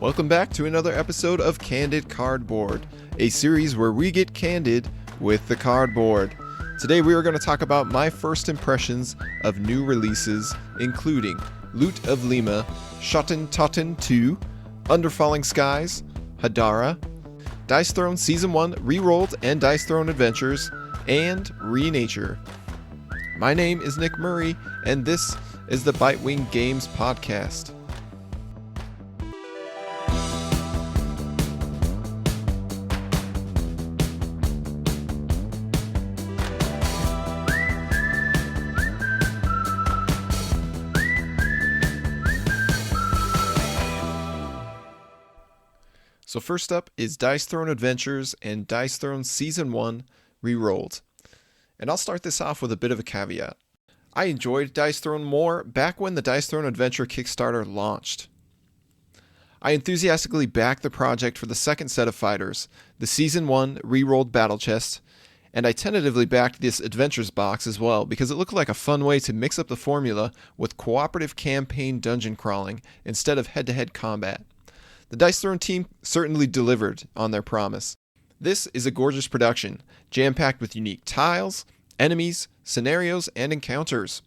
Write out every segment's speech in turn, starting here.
Welcome back to another episode of Candid Cardboard, a series where we get candid with the cardboard. Today we are going to talk about my first impressions of new releases, including Loot of Lima, Schotten Totten 2, Under Falling Skies, Hadara, Dice Throne Season 1 ReRolled and Dice Throne Adventures, and Renature. My name is Nick Murray, and this is the Bitewing Games Podcast. So first up is Dice Throne Adventures and Dice Throne Season 1 ReRolled. And I'll start this off with a bit of a caveat. I enjoyed Dice Throne more back when the Dice Throne Adventure Kickstarter launched. I enthusiastically backed the project for the second set of fighters, the Season 1 ReRolled Battle Chest, and I tentatively backed this Adventures box as well because it looked like a fun way to mix up the formula with cooperative campaign dungeon crawling instead of head-to-head combat. The Dice Throne team certainly delivered on their promise. This is a gorgeous production, jam-packed with unique tiles, enemies, scenarios, and encounters.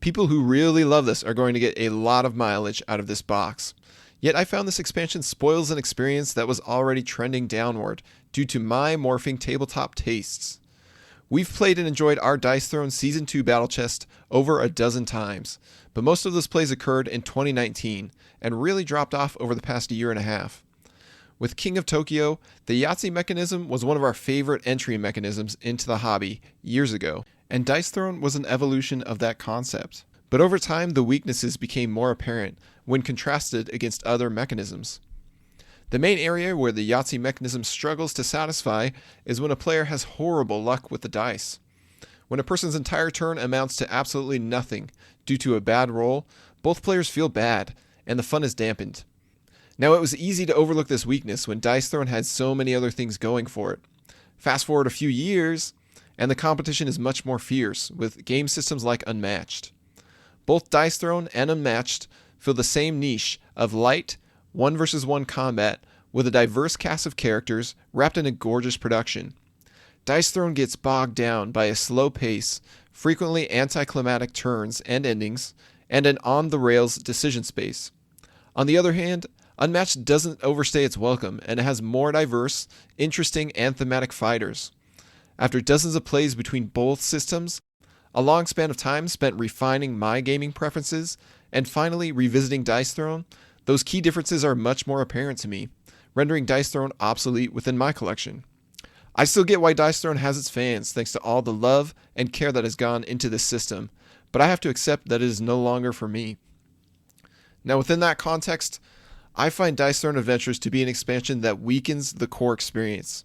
People who really love this are going to get a lot of mileage out of this box. Yet I found this expansion spoils an experience that was already trending downward due to my morphing tabletop tastes. We've played and enjoyed our Dice Throne Season 2 Battle Chest over a dozen times, but most of those plays occurred in 2019 and really dropped off over the past year and a half. With King of Tokyo, the Yahtzee mechanism was one of our favorite entry mechanisms into the hobby years ago, and Dice Throne was an evolution of that concept. But over time, the weaknesses became more apparent when contrasted against other mechanisms. The main area where the Yahtzee mechanism struggles to satisfy is when a player has horrible luck with the dice. When a person's entire turn amounts to absolutely nothing due to a bad roll, both players feel bad, and the fun is dampened. Now, it was easy to overlook this weakness when Dice Throne had so many other things going for it. Fast forward a few years, and the competition is much more fierce, with game systems like Unmatched. Both Dice Throne and Unmatched fill the same niche of light, 1-versus-1 combat with a diverse cast of characters wrapped in a gorgeous production. Dice Throne gets bogged down by a slow pace, frequently anticlimactic turns and endings, and an on-the-rails decision space. On the other hand, Unmatched doesn't overstay its welcome, and it has more diverse, interesting, and thematic fighters. After dozens of plays between both systems, a long span of time spent refining my gaming preferences, and finally revisiting Dice Throne, those key differences are much more apparent to me, rendering Dice Throne obsolete within my collection. I still get why Dice Throne has its fans thanks to all the love and care that has gone into this system, but I have to accept that it is no longer for me. Now, within that context, I find Dice Throne Adventures to be an expansion that weakens the core experience.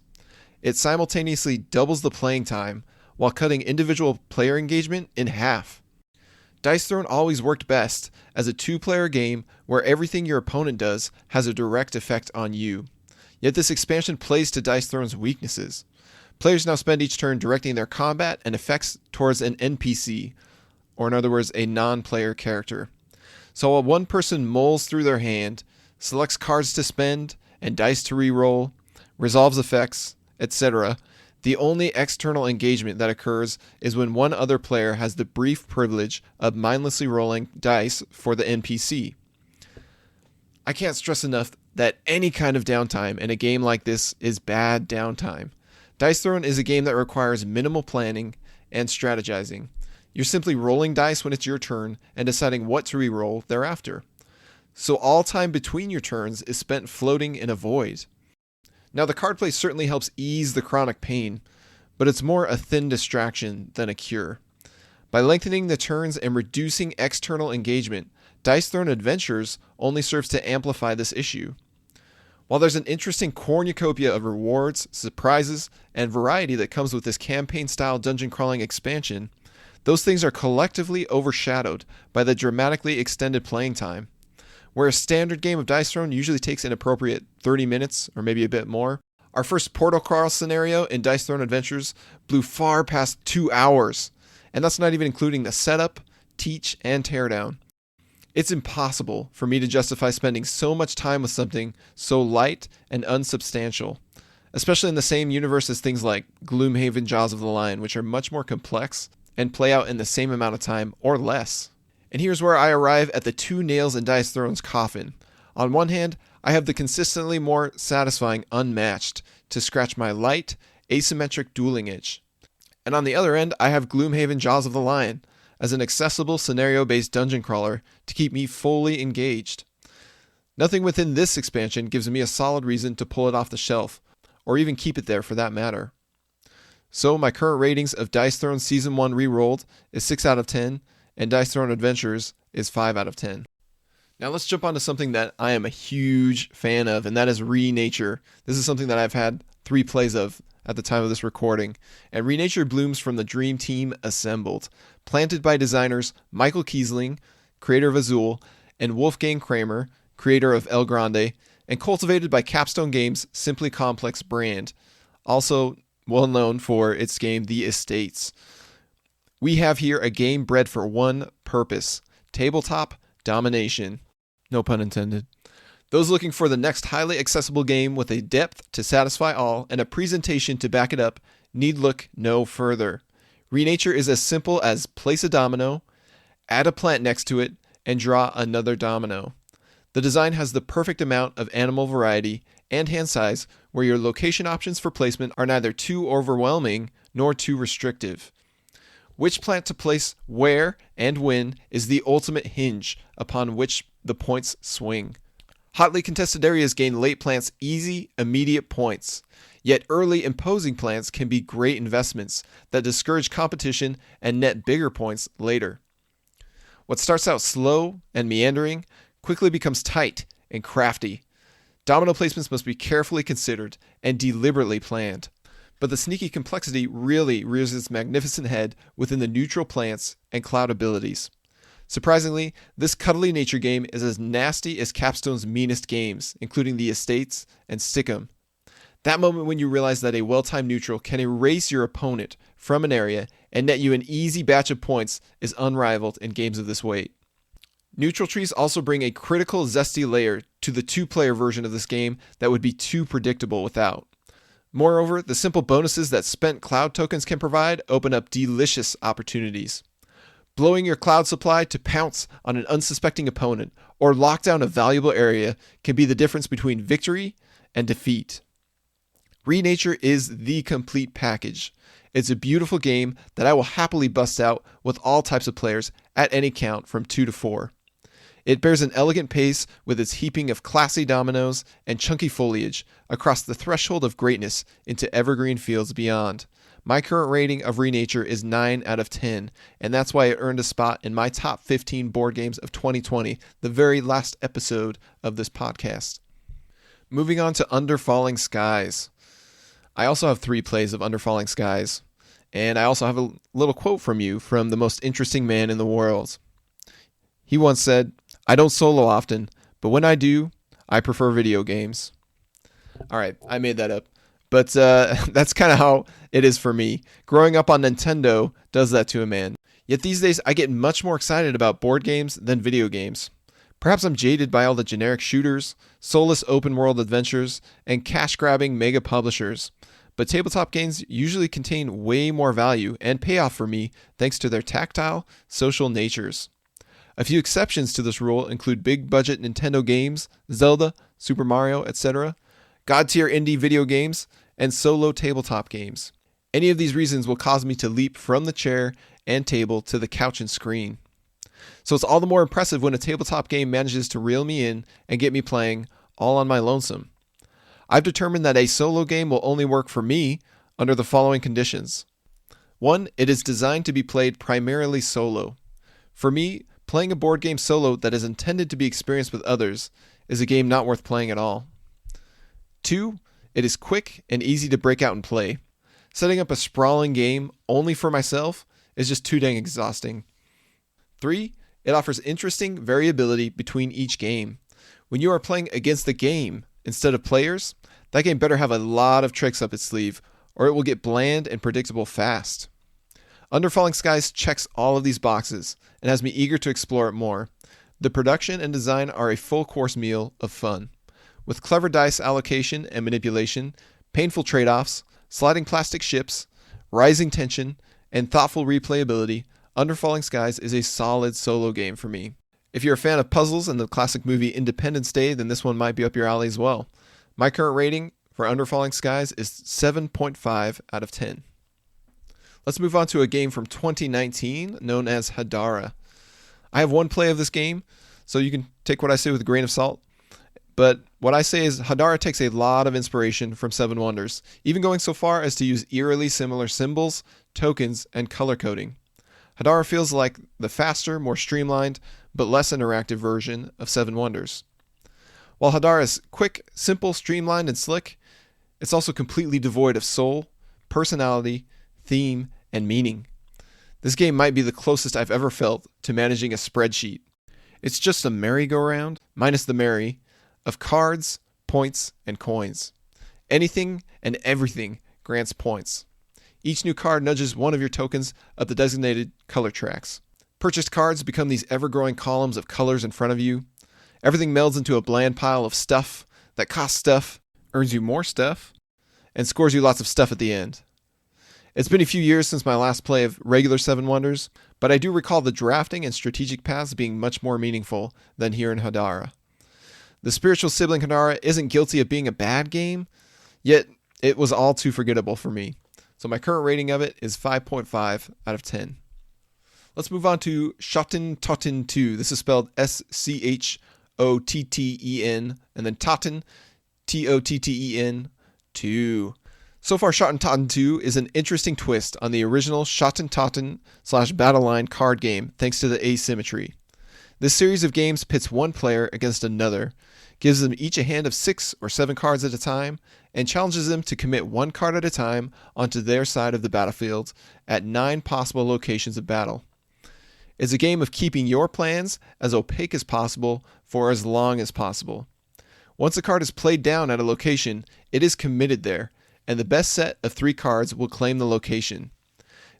It simultaneously doubles the playing time while cutting individual player engagement in half. Dice Throne always worked best as a two-player game where everything your opponent does has a direct effect on you. Yet this expansion plays to Dice Throne's weaknesses. Players now spend each turn directing their combat and effects towards an NPC, or in other words, a non-player character. So while one person mulls through their hand, selects cards to spend, and dice to re-roll, resolves effects, etc., the only external engagement that occurs is when one other player has the brief privilege of mindlessly rolling dice for the NPC. I can't stress enough that any kind of downtime in a game like this is bad downtime. Dice Throne is a game that requires minimal planning and strategizing. You're simply rolling dice when it's your turn and deciding what to re-roll thereafter. So all time between your turns is spent floating in a void. Now, the card play certainly helps ease the chronic pain, but it's more a thin distraction than a cure. By lengthening the turns and reducing external engagement, Dice Throne Adventures only serves to amplify this issue. While there's an interesting cornucopia of rewards, surprises, and variety that comes with this campaign-style dungeon crawling expansion, those things are collectively overshadowed by the dramatically extended playing time. Where a standard game of Dice Throne usually takes an appropriate 30 minutes or maybe a bit more, our first portal crawl scenario in Dice Throne Adventures blew far past 2 hours, and that's not even including the setup, teach, and teardown. It's impossible for me to justify spending so much time with something so light and unsubstantial, especially in the same universe as things like Gloomhaven Jaws of the Lion, which are much more complex and play out in the same amount of time or less. And here's where I arrive at the two nails in Dice Throne's coffin. On one hand, I have the consistently more satisfying Unmatched to scratch my light, asymmetric dueling itch. And on the other end, I have Gloomhaven Jaws of the Lion as an accessible scenario-based dungeon crawler to keep me fully engaged. Nothing within this expansion gives me a solid reason to pull it off the shelf, or even keep it there for that matter. So my current ratings of Dice Throne Season 1 ReRolled is 6 out of 10, and Dice Throne Adventures is 5 out of 10. Now let's jump onto something that I am a huge fan of, and that is Renature. This is something that I've had 3 plays of at the time of this recording, and Renature blooms from the dream team assembled, planted by designers Michael Kiesling, creator of Azul, and Wolfgang Kramer, creator of El Grande, and cultivated by Capstone Games' Simply Complex brand, also well known for its game The Estates. We have here a game bred for one purpose: tabletop domination. No pun intended. Those looking for the next highly accessible game with a depth to satisfy all and a presentation to back it up need look no further. Renature is as simple as place a domino, add a plant next to it, and draw another domino. The design has the perfect amount of animal variety and hand size where your location options for placement are neither too overwhelming nor too restrictive. Which plant to place where and when is the ultimate hinge upon which the points swing. Hotly contested areas gain late plants easy, immediate points. Yet early imposing plants can be great investments that discourage competition and net bigger points later. What starts out slow and meandering quickly becomes tight and crafty. Domino placements must be carefully considered and deliberately planned. But the sneaky complexity really rears its magnificent head within the neutral plants and cloud abilities. Surprisingly, this cuddly nature game is as nasty as Capstone's meanest games, including The Estates and Stick'em. That moment when you realize that a well-timed neutral can erase your opponent from an area and net you an easy batch of points is unrivaled in games of this weight. Neutral trees also bring a critical zesty layer to the 2-player version of this game that would be too predictable without. Moreover, the simple bonuses that spent cloud tokens can provide open up delicious opportunities. Blowing your cloud supply to pounce on an unsuspecting opponent or lock down a valuable area can be the difference between victory and defeat. Renature is the complete package. It's a beautiful game that I will happily bust out with all types of players at any count from 2 to 4. It bears an elegant pace with its heaping of classy dominoes and chunky foliage across the threshold of greatness into evergreen fields beyond. My current rating of Renature is 9 out of 10, and that's why it earned a spot in my top 15 board games of 2020, the very last episode of this podcast. Moving on to Under Falling Skies. I also have 3 plays of Under Falling Skies, and I also have a little quote from you from the most interesting man in the world. He once said, "I don't solo often, but when I do, I prefer video games." All right, I made that up. But that's kind of how it is for me. Growing up on Nintendo does that to a man. Yet these days, I get much more excited about board games than video games. Perhaps I'm jaded by all the generic shooters, soulless open-world adventures, and cash-grabbing mega publishers. But tabletop games usually contain way more value and payoff for me thanks to their tactile, social natures. A few exceptions to this rule include big-budget Nintendo games, Zelda, Super Mario, etc., god-tier indie video games, and solo tabletop games. Any of these reasons will cause me to leap from the chair and table to the couch and screen. So it's all the more impressive when a tabletop game manages to reel me in and get me playing all on my lonesome. I've determined that a solo game will only work for me under the following conditions. 1, it is designed to be played primarily solo. For me, playing a board game solo that is intended to be experienced with others is a game not worth playing at all. 2, it is quick and easy to break out and play. Setting up a sprawling game only for myself is just too dang exhausting. 3, it offers interesting variability between each game. When you are playing against the game instead of players, that game better have a lot of tricks up its sleeve, or it will get bland and predictable fast. Under Falling Skies checks all of these boxes and has me eager to explore it more. The production and design are a full course meal of fun. With clever dice allocation and manipulation, painful trade-offs, sliding plastic ships, rising tension, and thoughtful replayability, Under Falling Skies is a solid solo game for me. If you're a fan of puzzles and the classic movie Independence Day, then this one might be up your alley as well. My current rating for Under Falling Skies is 7.5 out of 10. Let's move on to a game from 2019 known as Hadara. I have one play of this game, so you can take what I say with a grain of salt. But what I say is Hadara takes a lot of inspiration from Seven Wonders, even going so far as to use eerily similar symbols, tokens, and color coding. Hadara feels like the faster, more streamlined, but less interactive version of Seven Wonders. While Hadara is quick, simple, streamlined, and slick, it's also completely devoid of soul, personality, theme, and meaning. This game might be the closest I've ever felt to managing a spreadsheet. It's just a merry-go-round, minus the merry, of cards, points, and coins. Anything and everything grants points. Each new card nudges one of your tokens up the designated color tracks. Purchased cards become these ever-growing columns of colors in front of you. Everything melds into a bland pile of stuff that costs stuff, earns you more stuff, and scores you lots of stuff at the end. It's been a few years since my last play of regular Seven Wonders, but I do recall the drafting and strategic paths being much more meaningful than here in Hadara. The spiritual sibling Hadara isn't guilty of being a bad game, yet it was all too forgettable for me. So my current rating of it is 5.5 out of 10. Let's move on to Schotten Totten 2. This is spelled Schotten, and then Totten, Totten 2. So far, Schotten Totten 2 is an interesting twist on the original Schotten Totten / Battle Line card game thanks to the asymmetry. This series of games pits one player against another, gives them each a hand of 6 or 7 cards at a time, and challenges them to commit one card at a time onto their side of the battlefield at 9 possible locations of battle. It's a game of keeping your plans as opaque as possible for as long as possible. Once a card is played down at a location, it is committed there, and the best set of 3 cards will claim the location.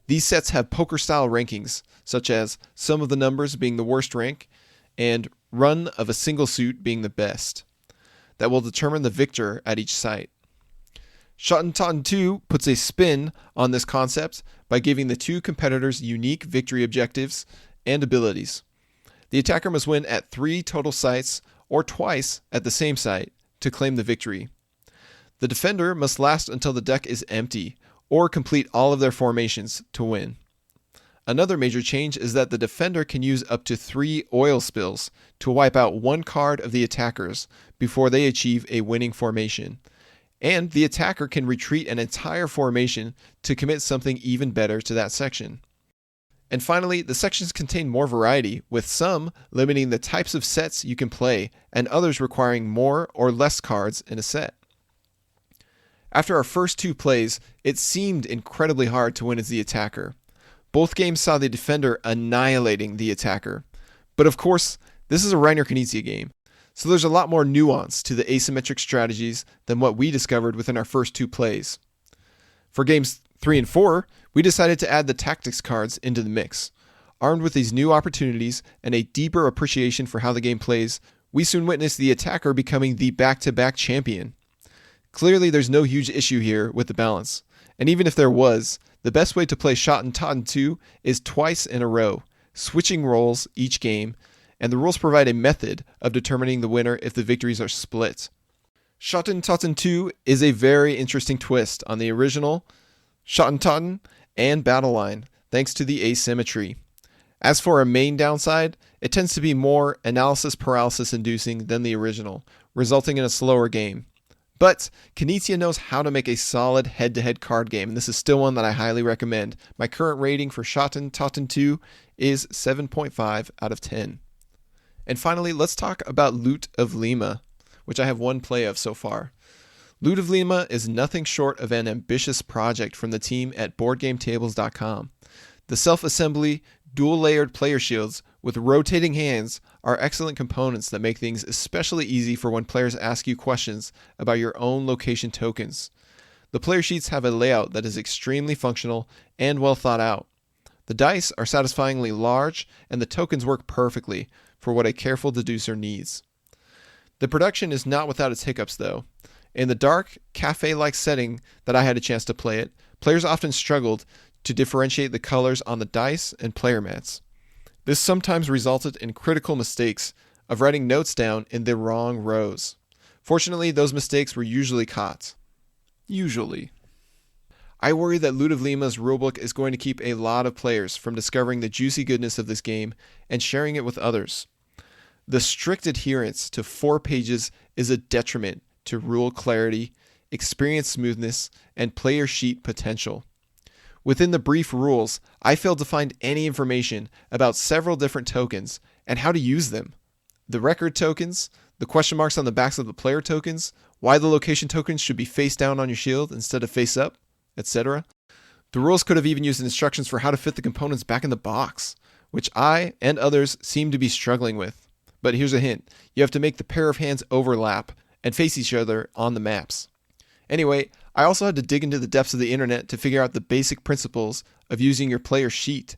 These sets have poker-style rankings, such as sum of the numbers being the worst rank, and run of a single suit being the best, that will determine the victor at each site. Schotten Totten 2 puts a spin on this concept by giving the 2 competitors unique victory objectives and abilities. The attacker must win at 3 total sites or twice at the same site to claim the victory. The defender must last until the deck is empty or complete all of their formations to win. Another major change is that the defender can use up to 3 oil spills to wipe out 1 card of the attackers before they achieve a winning formation. And the attacker can retreat an entire formation to commit something even better to that section. And finally, the sections contain more variety, with some limiting the types of sets you can play and others requiring more or less cards in a set. After our first 2 plays, it seemed incredibly hard to win as the attacker. Both games saw the defender annihilating the attacker. But of course, this is a Reiner Knizia game, so there's a lot more nuance to the asymmetric strategies than what we discovered within our first 2 plays. For games 3 and 4, we decided to add the tactics cards into the mix. Armed with these new opportunities and a deeper appreciation for how the game plays, we soon witnessed the attacker becoming the back-to-back champion. Clearly, there's no huge issue here with the balance, and even if there was, the best way to play Schotten Totten 2 is twice in a row, switching roles each game, and the rules provide a method of determining the winner if the victories are split. Schotten Totten 2 is a very interesting twist on the original Schotten Totten and Battle Line, thanks to the asymmetry. As for a main downside, it tends to be more analysis paralysis inducing than the original, resulting in a slower game. But Knizia knows how to make a solid head-to-head card game, and this is still one that I highly recommend. My current rating for Schotten Totten 2 is 7.5 out of 10. And finally, let's talk about Loot of Lima, which I have one play of so far. Loot of Lima is nothing short of an ambitious project from the team at BoardGameTables.com. The self-assembly, dual-layered player shields with rotating hands are excellent components that make things especially easy for when players ask you questions about your own location tokens. The player sheets have a layout that is extremely functional and well thought out. The dice are satisfyingly large, and the tokens work perfectly, for what a careful deducer needs. The production is not without its hiccups, though. In the dark, cafe-like setting that I had a chance to play it, players often struggled to differentiate the colors on the dice and player mats. This sometimes resulted in critical mistakes of writing notes down in the wrong rows. Fortunately, those mistakes were usually caught. Usually. I worry that Loot of Lima's rulebook is going to keep a lot of players from discovering the juicy goodness of this game and sharing it with others. The strict adherence to 4 pages is a detriment to rule clarity, experience smoothness, and player sheet potential. Within the brief rules, I failed to find any information about several different tokens and how to use them. The record tokens, the question marks on the backs of the player tokens, why the location tokens should be face down on your shield instead of face up, etc. The rules could have even used instructions for how to fit the components back in the box, which I and others seem to be struggling with. But here's a hint, you have to make the pair of hands overlap and face each other on the maps. Anyway, I also had to dig into the depths of the internet to figure out the basic principles of using your player sheet.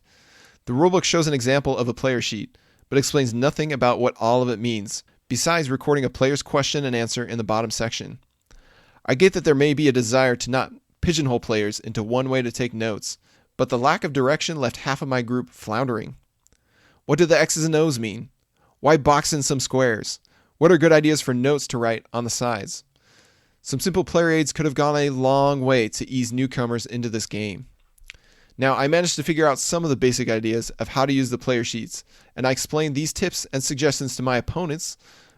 The rulebook shows an example of a player sheet, but explains nothing about what all of it means, besides recording a player's question and answer in the bottom section. I get that there may be a desire to not pigeonhole players into one way to take notes, but the lack of direction left half of my group floundering. What do the X's and O's mean? Why box in some squares? What are good ideas for notes to write on the sides? Some simple player aids could have gone a long way to ease newcomers into this game. Now, I managed to figure out some of the basic ideas of how to use the player sheets, and I explained these tips and suggestions to my opponents,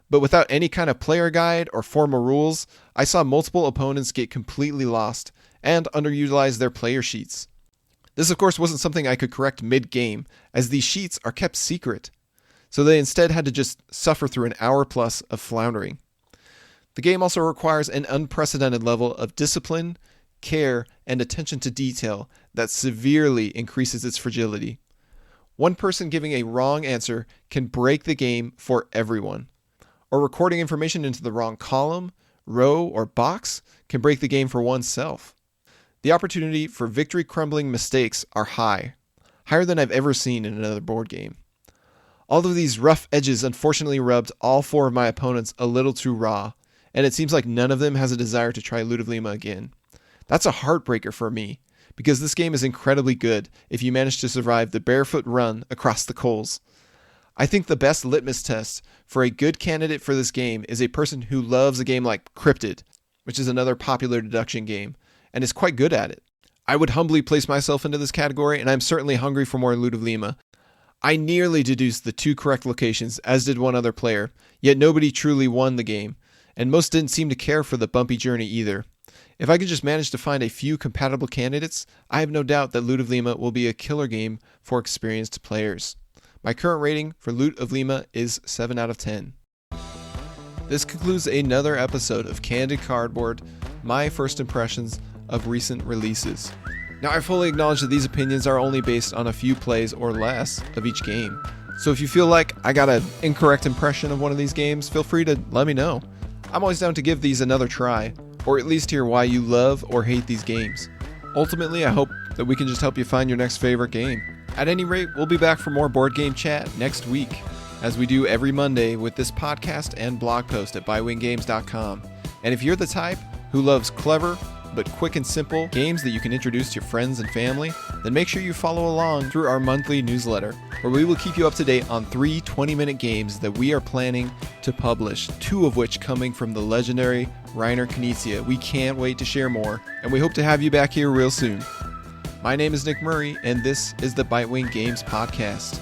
but without any kind of player guide or formal rules, I saw multiple opponents get completely lost and underutilize their player sheets. This, of course, wasn't something I could correct mid-game, as these sheets are kept secret, so they instead had to just suffer through an hour plus of floundering. The game also requires an unprecedented level of discipline, care, and attention to detail that severely increases its fragility. One person giving a wrong answer can break the game for everyone, or recording information into the wrong column, row, or box can break the game for oneself. The opportunity for victory-crumbling mistakes are high, higher than I've ever seen in another board game. All of these rough edges unfortunately rubbed all 4 of my opponents a little too raw, and it seems like none of them has a desire to try Loot of Lima again. That's a heartbreaker for me, because this game is incredibly good if you manage to survive the barefoot run across the coals. I think the best litmus test for a good candidate for this game is a person who loves a game like Cryptid, which is another popular deduction game, and is quite good at it. I would humbly place myself into this category, and I'm certainly hungry for more Loot of Lima. I nearly deduced the 2 correct locations, as did one other player, yet nobody truly won the game, and most didn't seem to care for the bumpy journey either. If I could just manage to find a few compatible candidates, I have no doubt that Loot of Lima will be a killer game for experienced players. My current rating for Loot of Lima is 7 out of 10. This concludes another episode of Candid Cardboard, my first impressions of recent releases. Now, I fully acknowledge that these opinions are only based on a few plays or less of each game. So if you feel like I got an incorrect impression of one of these games, feel free to let me know. I'm always down to give these another try, or at least hear why you love or hate these games. Ultimately, I hope that we can just help you find your next favorite game. At any rate, we'll be back for more board game chat next week, as we do every Monday with this podcast and blog post at bywinggames.com. And if you're the type who loves clever but quick and simple games that you can introduce to your friends and family, then make sure you follow along through our monthly newsletter, where we will keep you up to date on 3 20-minute games that we are planning to publish, 2 of which coming from the legendary Reiner Knizia. We can't wait to share more, and we hope to have you back here real soon. My name is Nick Murray, and this is the Bitewing Games Podcast.